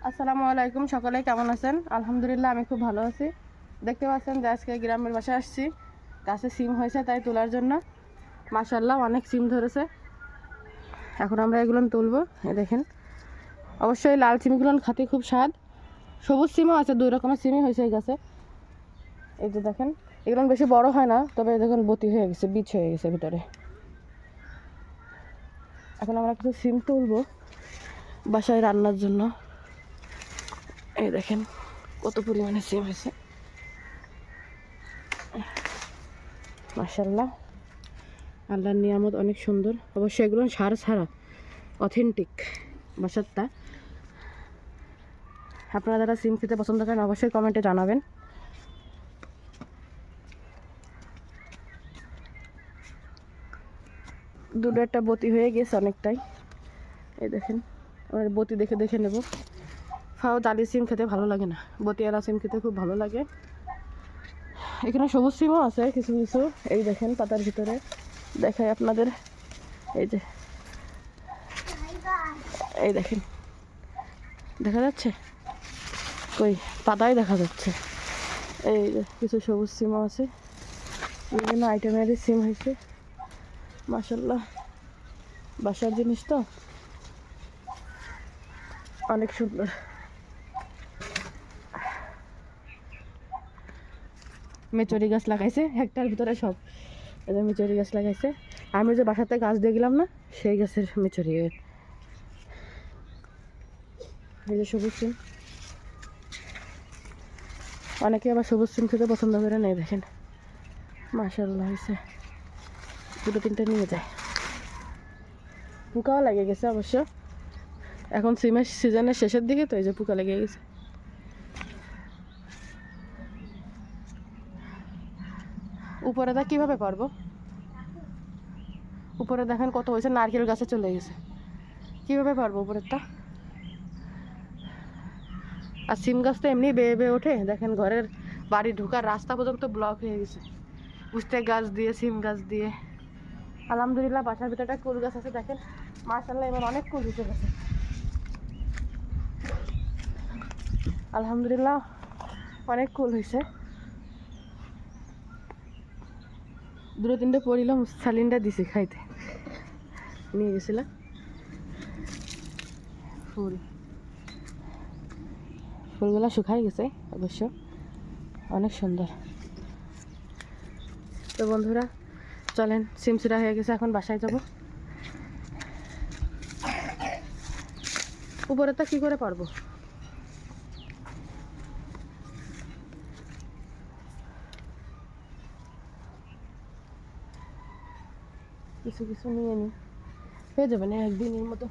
আসসালামু আলাইকুম, সকলে কেমন আছেন? আলহামদুলিল্লাহ আমি খুব ভালো আছি। দেখতে পাচ্ছেন যে আজকে গ্রামের বাসায় আসছি, গাছে সিম হয়েছে তাই তোলার জন্য। মাশাআল্লাহ অনেক সিম ধরেছে। এখন আমরা এগুলো তুলবো। দেখেন, অবশ্যই লাল সিমগুলো খেতে খুব স্বাদ। সবুজ সিমও আছে, দুই রকমের সিমই হয়েছে এই গাছে। এই যে দেখেন, এগুলো বেশি বড় হয় না, তবে দেখুন বতি হয়ে গেছে, বীজ হয়ে গেছে ভিতরে। এখন আমরা কিছু সিম তুলবো বাসায় রান্নার জন্য। এই দেখেন কত পরিমাণে সিম হয়েছে, মাশাআল্লাহ। আল্লাহর নিয়ামত অনেক সুন্দর। অবশ্যই এগুলো সার ছাড়া, অথেন্টিক বাসারটা। আপনারা যারা সিম খেতে পছন্দ করেন অবশ্যই কমেন্টে জানাবেন। দুটো একটা বতি হয়ে গেছে অনেকটাই। এই দেখেন, আমার বতি দেখে দেখে নেব। ফাও জালি সিম খেতে ভালো লাগে না, বতিয়ালা সিম খেতে খুব ভালো লাগে। এখানে সবুজ সিমও আছে কিছু কিছু। এই দেখেন পাতার ভিতরে দেখাই আপনাদের। এই যে এই দেখেন, দেখা যাচ্ছে? কই, পাতাই দেখা যাচ্ছে। এই যে কিছু সবুজ সিমও আছে, বিভিন্ন আইটেমেরই সিম হয়েছে। মাশাআল্লাহ, বাসার জিনিস তো অনেক সুন্দর। মেচরি গাছ লাগাইছে একটার ভিতরে সব। এই যে মেচরি গাছ লাগাইছে। আমি যে বাসাতে গাছ দিয়ে গেলাম না, সেই গাছের মেচরি। এই যে সবুজ সিম, অনেকে আবার সবুজ সিম খেতে পছন্দ করে না। দেখেন মাশাআল্লাহ হয়েছে, দুটো তিনটে নিয়ে যায়। পোকাও লেগে গেছে অবশ্য, এখন সিমের সিজনের শেষের দিকে তো এই যে পোকা লেগে গেছে। উপরেটা কিভাবে পারবো? উপরে দেখেন কত হয়েছে, নারকেল গাছে চলে গেছে। কিভাবে পারবো উপরেরটা? আর সিম গাছ তো এমনি বেয়ে বেয়ে ওঠে। দেখেন ঘরের বাড়ি ঢোকার রাস্তা পর্যন্ত ব্লক হয়ে গেছে, উস্তে গাছ দিয়ে, সিম গাছ দিয়ে। আলহামদুলিল্লাহ বাসার ভিতরে একটা কুল গাছ আছে। দেখেন মাশাআল্লাহ, এবার অনেক কুল উঠে গেছে। আলহামদুলিল্লাহ অনেক কুল হয়েছে। দুটো তিনটে পড়িলাম, সালিনটা দিছি খাইতে, নিয়ে গেছিলাম। ফুলগুলো শুকাই গেছে অবশ্য, অনেক সুন্দর। তো বন্ধুরা চলেন, সিমসিরা হয়ে গেছে, এখন বাসায় যাব। উপরেটা কি করে পারবো? কিছু কিছু নিয়ে নিই, হয়ে যাবে না একদিনের মতো।